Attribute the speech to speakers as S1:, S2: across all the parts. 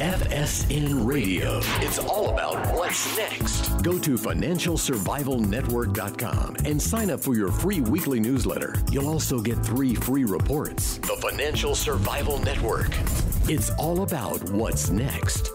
S1: FSN Radio. It's all about what's next. Go to financialsurvivalnetwork.com and sign up for your free weekly newsletter. You'll also get 3 free reports. The Financial Survival Network. It's all about what's next.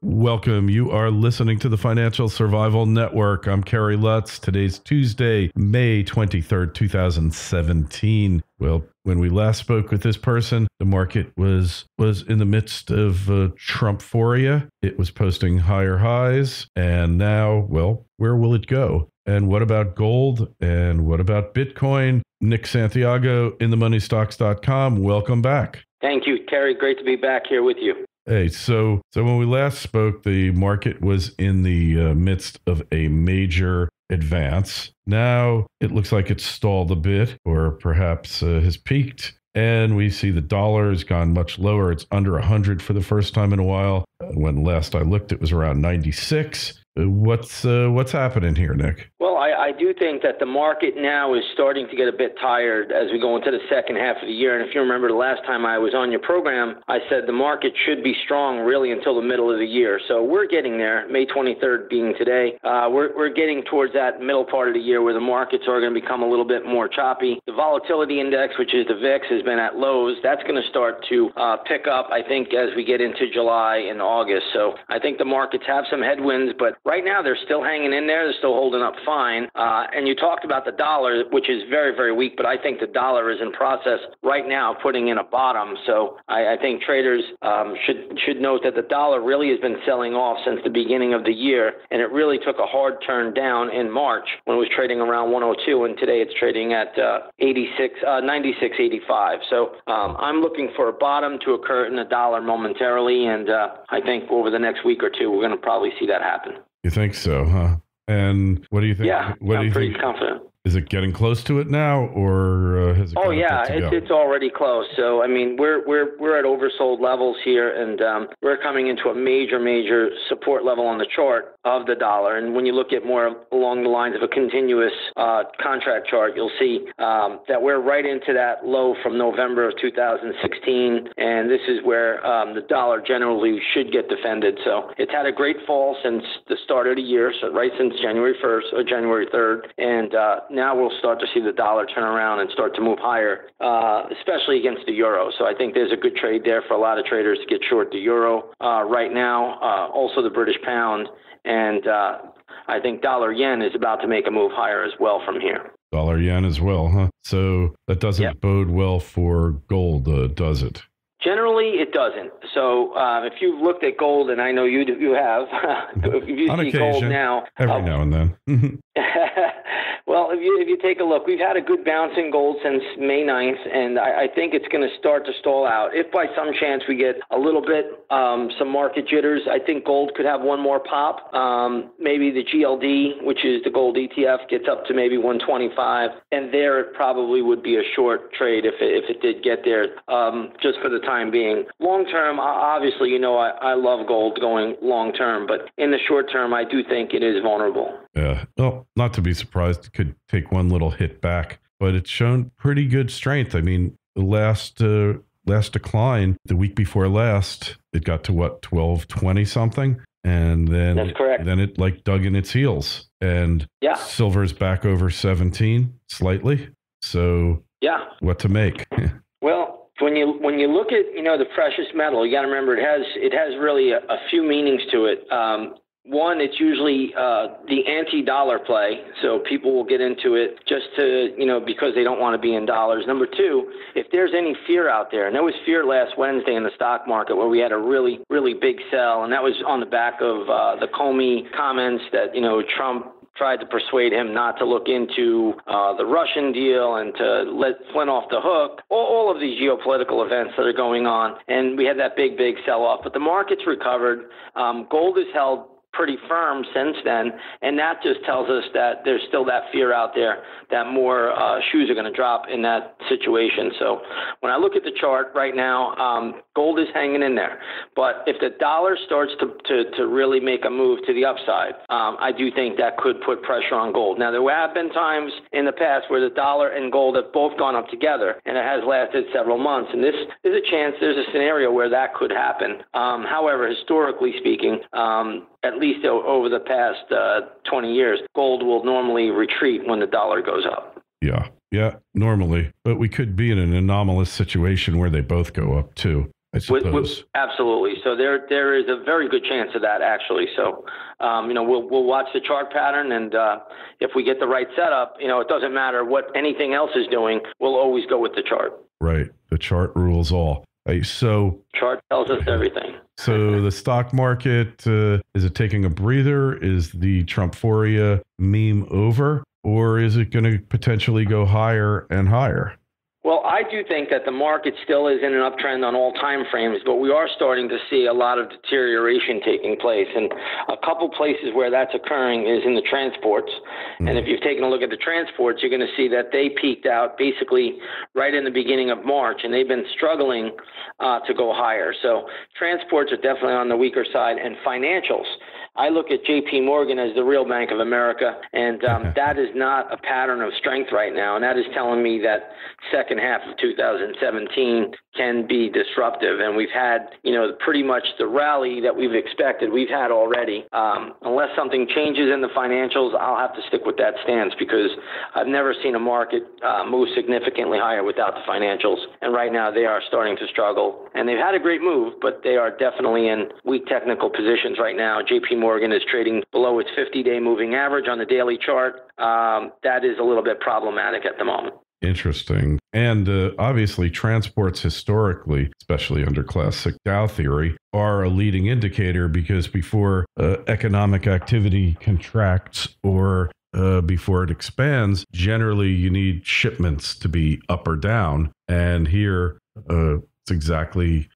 S2: Welcome. You are listening to the Financial Survival Network. I'm Kerry Lutz. Today's Tuesday, May 23rd, 2017. Well, when we last spoke with this person, the market was in the midst of Trumphoria. It was posting higher highs. And now, well, where will it go? And what about gold? And what about Bitcoin? Nick Santiago in themoneystocks.com. Welcome back.
S3: Thank you, Kerry. Great to be back here with you.
S2: Hey, so when we last spoke, the market was in the midst of a major advance. Now it looks like it's stalled a bit, or perhaps has peaked. And we see the dollar has gone much lower. It's under 100 for the first time in a while. When last I looked, it was around 96. What's happening here, Nick?
S3: Well, I do think that the market now is starting to get a bit tired as we go into the second half of the year. And if you remember the last time I was on your program, I said the market should be strong really until the middle of the year. So we're getting there, May 23rd being today. We're getting towards that middle part of the year where the markets are going to become a little bit more choppy. The volatility index, which is the VIX, has been at lows. That's going to start to pick up, I think, as we get into July and August. So I think the markets have some headwinds, but right now they're still hanging in there. They're still holding up fine. And you talked about the dollar, which is very, very weak, but I think the dollar is in process right now putting in a bottom. So I think traders should note that the dollar really has been selling off since the beginning of the year, and it really took a hard turn down in March when it was trading around 102, and today it's trading at 96.85. So I'm looking for a bottom to occur in the dollar momentarily, and I think over the next week or two we're going to probably see that happen.
S2: You think so, huh? And what do you think?
S3: Yeah, I'm pretty confident.
S2: Is it getting close to it now, or has it?
S3: Oh yeah, it's already close. So I mean, we're at oversold levels here, and we're coming into a major support level on the chart of the dollar. And when you look at more along the lines of a continuous contract chart, you'll see that we're right into that low from November of 2016, and this is where the dollar generally should get defended. So it's had a great fall since the start of the year, so right since January 1st or January 3rd, and now we'll start to see the dollar turn around and start to move higher, especially against the euro. So I think there's a good trade there for a lot of traders to get short the euro right now, also the British pound, and I think dollar yen is about to make a move higher as well from here.
S2: Dollar yen as well, huh? So that doesn't bode well for gold, does it?
S3: Generally, it doesn't. So if you've looked at gold, and I know you have, if you
S2: on
S3: see
S2: occasion,
S3: gold now,
S2: every now and then.
S3: Well, if you take a look, we've had a good bounce in gold since May 9th, and I think it's going to start to stall out. If by some chance we get a little bit, some market jitters, I think gold could have one more pop. Maybe the GLD, which is the gold ETF, gets up to maybe 125, and there it probably would be a short trade if it did get there, just for the time being. Long term, obviously, you know, I love gold going long term, but in the short term, I do think it is vulnerable.
S2: Yeah, well, not to be surprised, it could take one little hit back, but it's shown pretty good strength. I mean, the last decline, the week before last, it got to what, 1220 something, and then
S3: that's correct.
S2: Then it like dug in its heels, and silver's back over 17 slightly. So what to make?
S3: Well, when you look at, you know, the precious metal, you got to remember it has really a few meanings to it. One, it's usually the anti-dollar play, so people will get into it just to, you know, because they don't want to be in dollars. Number two, if there's any fear out there, and there was fear last Wednesday in the stock market where we had a really, really big sell, and that was on the back of the Comey comments that, you know, Trump tried to persuade him not to look into the Russian deal and to let Flynn off the hook, all of these geopolitical events that are going on. And we had that big sell-off. But the market's recovered. Gold is held pretty firm since then, and that just tells us that there's still that fear out there that more shoes are going to drop in that situation. So when I look at the chart right now, gold is hanging in there. But if the dollar starts to really make a move to the upside, I do think that could put pressure on gold. Now, there have been times in the past where the dollar and gold have both gone up together, and it has lasted several months. And this is a chance, there's a scenario where that could happen. However, historically speaking, at least over the past 20 years, gold will normally retreat when the dollar goes up.
S2: Yeah, normally. But we could be in an anomalous situation where they both go up too, I suppose.
S3: Absolutely. So there is a very good chance of that, actually. So, we'll watch the chart pattern, and if we get the right setup, it doesn't matter what anything else is doing. We'll always go with the chart.
S2: Right. The chart rules all.
S3: Chart tells us everything.
S2: So the stock market, is it taking a breather? Is the Trumphoria meme over? Or is it going to potentially go higher and higher?
S3: Well, I do think that the market still is in an uptrend on all time frames, but we are starting to see a lot of deterioration taking place. And a couple places where that's occurring is in the transports. And if you've taken a look at the transports, you're going to see that they peaked out basically right in the beginning of March, and they've been struggling to go higher. So transports are definitely on the weaker side, and financials. I look at JP Morgan as the real Bank of America, and that is not a pattern of strength right now. And that is telling me that second half of 2017 can be disruptive. And we've had, pretty much the rally that we've expected, we've had already. Unless something changes in the financials, I'll have to stick with that stance because I've never seen a market move significantly higher without the financials. And right now they are starting to struggle. And they've had a great move, but they are definitely in weak technical positions right now. JP Morgan is trading below its 50-day moving average on the daily chart. That is a little bit problematic at the moment.
S2: Interesting. And obviously, transports historically, especially under classic Dow theory, are a leading indicator because before economic activity contracts or before it expands, generally you need shipments to be up or down. And here, it's exactly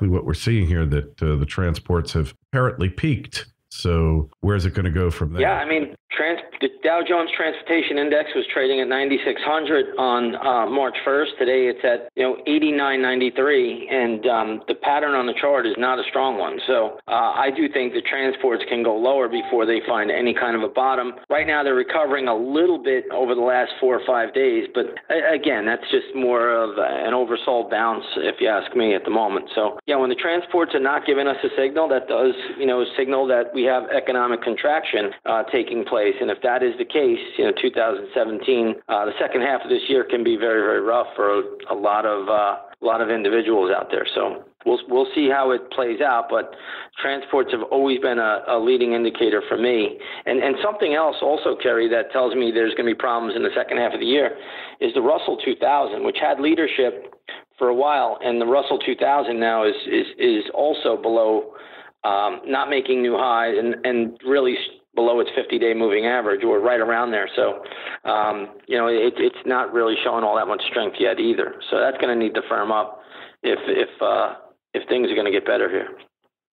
S2: what we're seeing here, that the transports have apparently peaked. So where's it going to go from there? Yeah,
S3: the Dow Jones Transportation Index was trading at 9,600 on March 1st. Today it's at 89.93, and the pattern on the chart is not a strong one. So I do think the transports can go lower before they find any kind of a bottom. Right now they're recovering a little bit over the last 4 or 5 days, but again, that's just more of an oversold bounce, if you ask me, at the moment. So when the transports are not giving us a signal, that does signal that we have economic contraction taking place. And if that is the case, 2017, the second half of this year can be very, very rough for a lot of individuals out there. So we'll see how it plays out. But transports have always been a leading indicator for me. And something else also, Kerry, that tells me there's going to be problems in the second half of the year is the Russell 2000, which had leadership for a while, and the Russell 2000 now is also below. Not making new highs and really below its 50-day moving average, or right around there. So, it's not really showing all that much strength yet either. So that's going to need to firm up if things are going to get better here.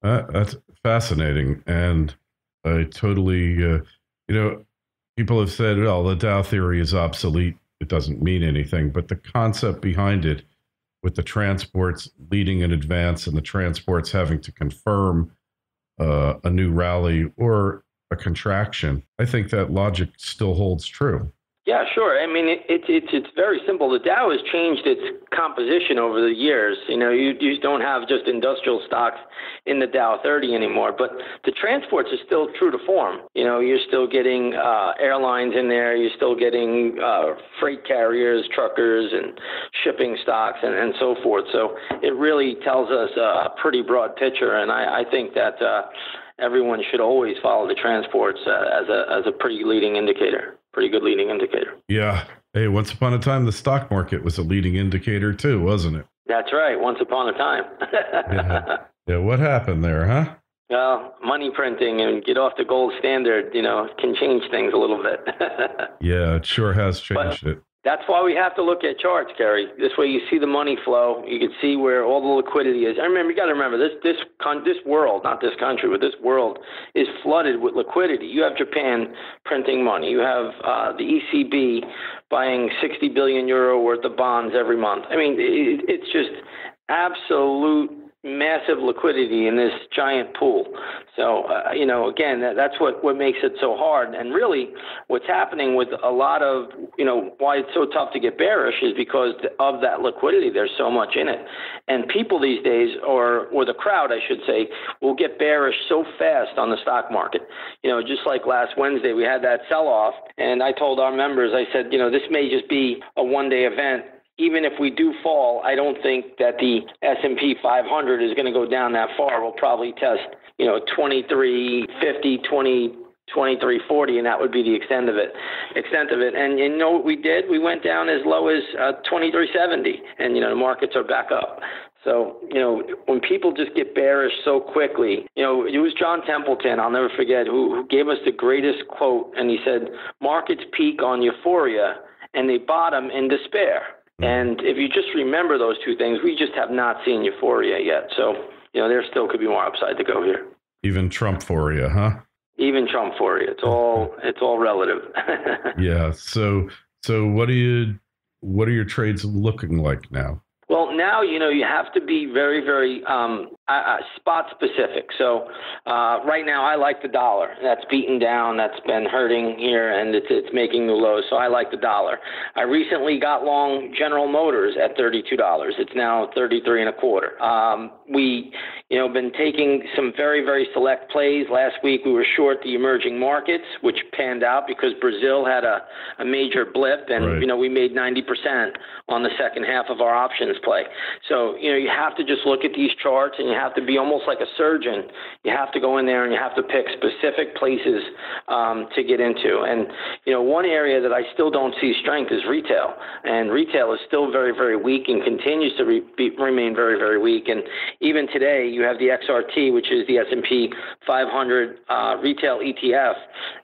S2: That's fascinating, and I totally, people have said, well, the Dow theory is obsolete. It doesn't mean anything, but the concept behind it, with the transports leading in advance and the transports having to confirm a new rally or a contraction, I think that logic still holds true.
S3: Yeah, sure. It's very simple. The Dow has changed its composition over the years. You don't have just industrial stocks in the Dow 30 anymore, but the transports are still true to form. You're still getting airlines in there. You're still getting freight carriers, truckers, and shipping stocks, and so forth. So it really tells us a pretty broad picture, and I think that everyone should always follow the transports as a pretty leading indicator. Pretty good leading indicator.
S2: Yeah. Hey, once upon a time, the stock market was a leading indicator too, wasn't it?
S3: That's right. Once upon a time.
S2: Yeah. What happened there, huh?
S3: Well, money printing and get off the gold standard, can change things a little bit.
S2: Yeah, it sure has changed it.
S3: That's why we have to look at charts, Gary. This way you see the money flow. You can see where all the liquidity is. You got to remember, this world, not this country, but this world is flooded with liquidity. You have Japan printing money. You have the ECB buying 60 billion euro worth of bonds every month. I mean, it's just absolute massive liquidity in this giant pool. So, again, that's what makes it so hard. And really what's happening with a lot of, why it's so tough to get bearish is because of that liquidity. There's so much in it. And people these days, or the crowd, I should say, will get bearish so fast on the stock market. Just like last Wednesday, we had that sell-off. And I told our members, I said, this may just be a one-day event. Even if we do fall, I don't think that the S&P 500 is going to go down that far. We'll probably test, 2350, 2340, and that would be the extent of it. And you know what we did? We went down as low as 2370, and the markets are back up. So, when people just get bearish so quickly, it was John Templeton, I'll never forget, who gave us the greatest quote, and he said, "Markets peak on euphoria, and they bottom in despair." And if you just remember those two things, we just have not seen euphoria yet. So, there still could be more upside to go here.
S2: Even Trump-phoria, huh?
S3: Even Trump-phoria. It's all relative.
S2: Yeah. So what are your trades looking like now?
S3: Well, now, you have to be very, very spot specific. So right now I like the dollar. That's beaten down. That's been hurting here, and it's making new lows. So I like the dollar. I recently got long General Motors at $32. It's now 33 and a quarter. We, been taking some very, very select plays. Last week we were short the emerging markets, which panned out because Brazil had a major blip, and
S2: right.
S3: We made 90% on the second half of our options play. So, you have to just look at these charts, and you have to be almost like a surgeon. You have to go in there and you have to pick specific places to get into. And, one area that I still don't see strength is retail. And retail is still very, very weak and continues to remain very, very weak. And even today, you have the XRT, which is the S&P 500 retail ETF,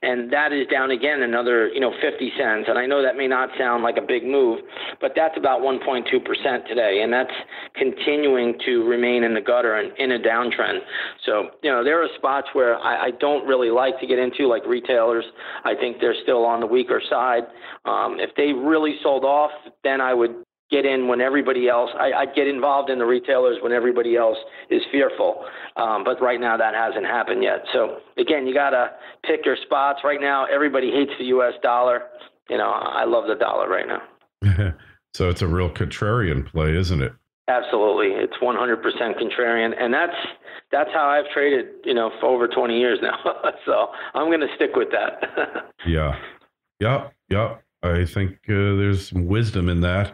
S3: and that is down again another, 50 cents. And I know that may not sound like a big move, but that's about 1.2% today, and that's continuing to remain in the gutter and in a downtrend. So, there are spots where I don't really like to get into, like retailers. I think they're still on the weaker side. If they really sold off, then I would get in when everybody else, I'd get involved in the retailers when everybody else is fearful. But right now that hasn't happened yet. So again, you got to pick your spots. Right now, everybody hates the U.S. dollar. I love the dollar right now.
S2: So it's a real contrarian play, isn't it?
S3: Absolutely. It's 100% contrarian. And that's how I've traded, for over 20 years now. So I'm going to stick with that.
S2: Yeah. I think there's some wisdom in that.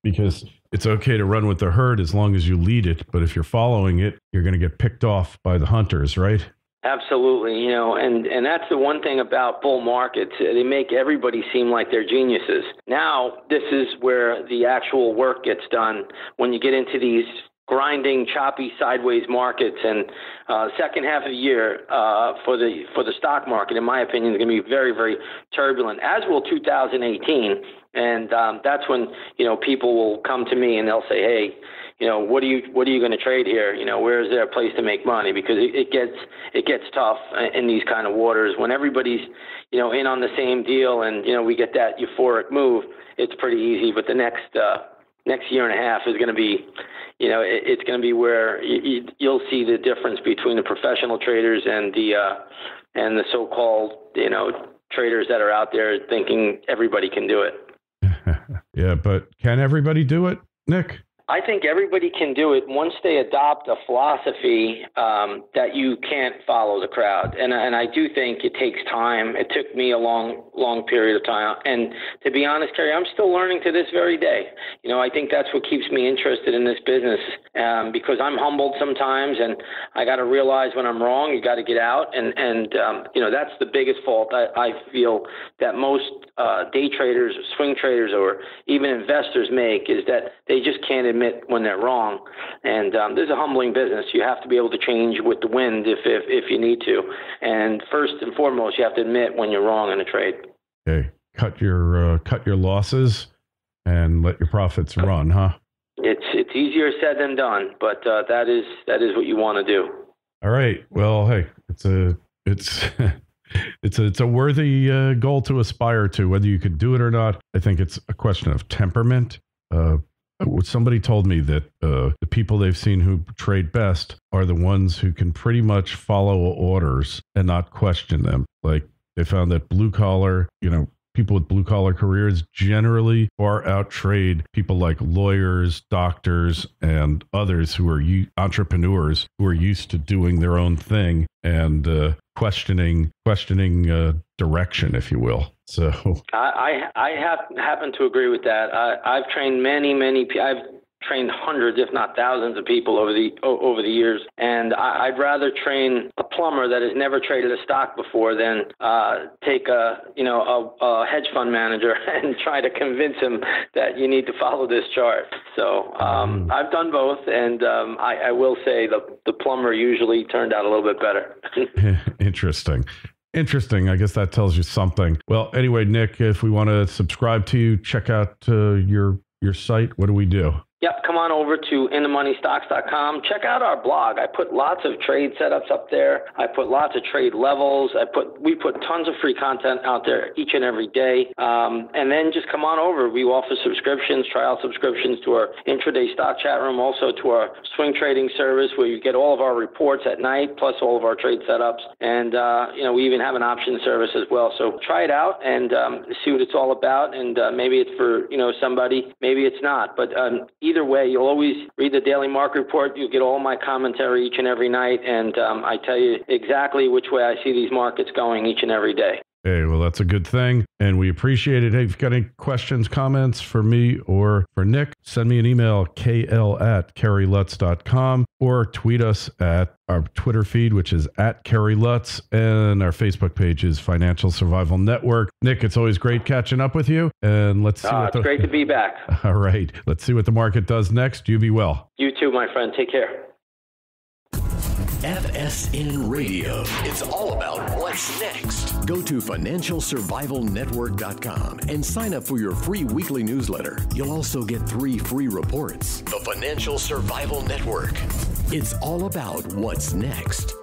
S2: Because it's okay to run with the herd as long as you lead it. But if you're following it, you're going to get picked off by the hunters, right?
S3: Absolutely. And that's the one thing about bull markets. They make everybody seem like they're geniuses. Now, this is where the actual work gets done when you get into these grinding, choppy, sideways markets. And second half of the year for the stock market, in my opinion, is going to be very, very turbulent, as will 2018. And that's when, people will come to me and they'll say, hey, what are you going to trade here? Where is there a place to make money? Because it gets tough in these kind of waters when everybody's, in on the same deal, and, we get that euphoric move. It's pretty easy. But the next year and a half is going to be, it's going to be where you'll see the difference between the professional traders and the so-called, traders that are out there thinking everybody can do it.
S2: Yeah, but can everybody do it, Nick?
S3: I think everybody can do it once they adopt a philosophy that you can't follow the crowd. And I do think it takes time. It took me a long period of time. And to be honest, Kerry, I'm still learning to this very day. I think that's what keeps me interested in this business because I'm humbled sometimes, and I got to realize when I'm wrong. You got to get out. And that's the biggest fault I feel that most day traders, swing traders, or even investors make, is that they just can't admit when they're wrong. And this is a humbling business. You have to be able to change with the wind if you need to. And first and foremost, you have to admit when you're wrong in a trade.
S2: Okay. cut your losses and let your profits run, huh?
S3: It's easier said than done, but that is what you want to do.
S2: All right. Well, hey, it's a worthy goal to aspire to. Whether you could do it or not, I think it's a question of temperament. Somebody told me that the people they've seen who trade best are the ones who can pretty much follow orders and not question them. Like they found that blue collar, people with blue collar careers generally far out trade people like lawyers, doctors, and others who are entrepreneurs who are used to doing their own thing and questioning direction, if you will. So
S3: I happen to agree with that. I've trained many I've trained hundreds, if not thousands, of people over the years, and I'd rather train a plumber that has never traded a stock before than take a hedge fund manager and try to convince him that you need to follow this chart. So I've done both, and I will say the plumber usually turned out a little bit better.
S2: Interesting. I guess that tells you something. Well, anyway, Nick, if we want to subscribe to you, check out your site, what do we do?
S3: Yep, come on over to inthemoneystocks.com. Check out our blog. I put lots of trade setups up there. I put lots of trade levels. We put tons of free content out there each and every day. And then just come on over. We offer subscriptions, trial subscriptions to our intraday stock chat room, also to our swing trading service where you get all of our reports at night, plus all of our trade setups. And, we even have an option service as well. So try it out and see what it's all about. And maybe it's for, somebody, maybe it's not. But either way, you'll always read the daily market report. You get all my commentary each and every night, and I tell you exactly which way I see these markets going each and every day.
S2: Hey, well, that's a good thing, and we appreciate it. Hey, if you've got any questions, comments for me or for Nick, send me an email, kl@kerrylutz.com, or tweet us at our Twitter feed, which is @KerryLutz, and our Facebook page is Financial Survival Network. Nick, it's always great catching up with you, and let's see.
S3: It's great to be back.
S2: All right, let's see what the market does next. You be well.
S3: You too, my friend. Take care.
S1: FSN Radio. It's all about what's next. Go to financialsurvivalnetwork.com and sign up for your free weekly newsletter. You'll also get 3 free reports. The Financial Survival Network. It's all about what's next.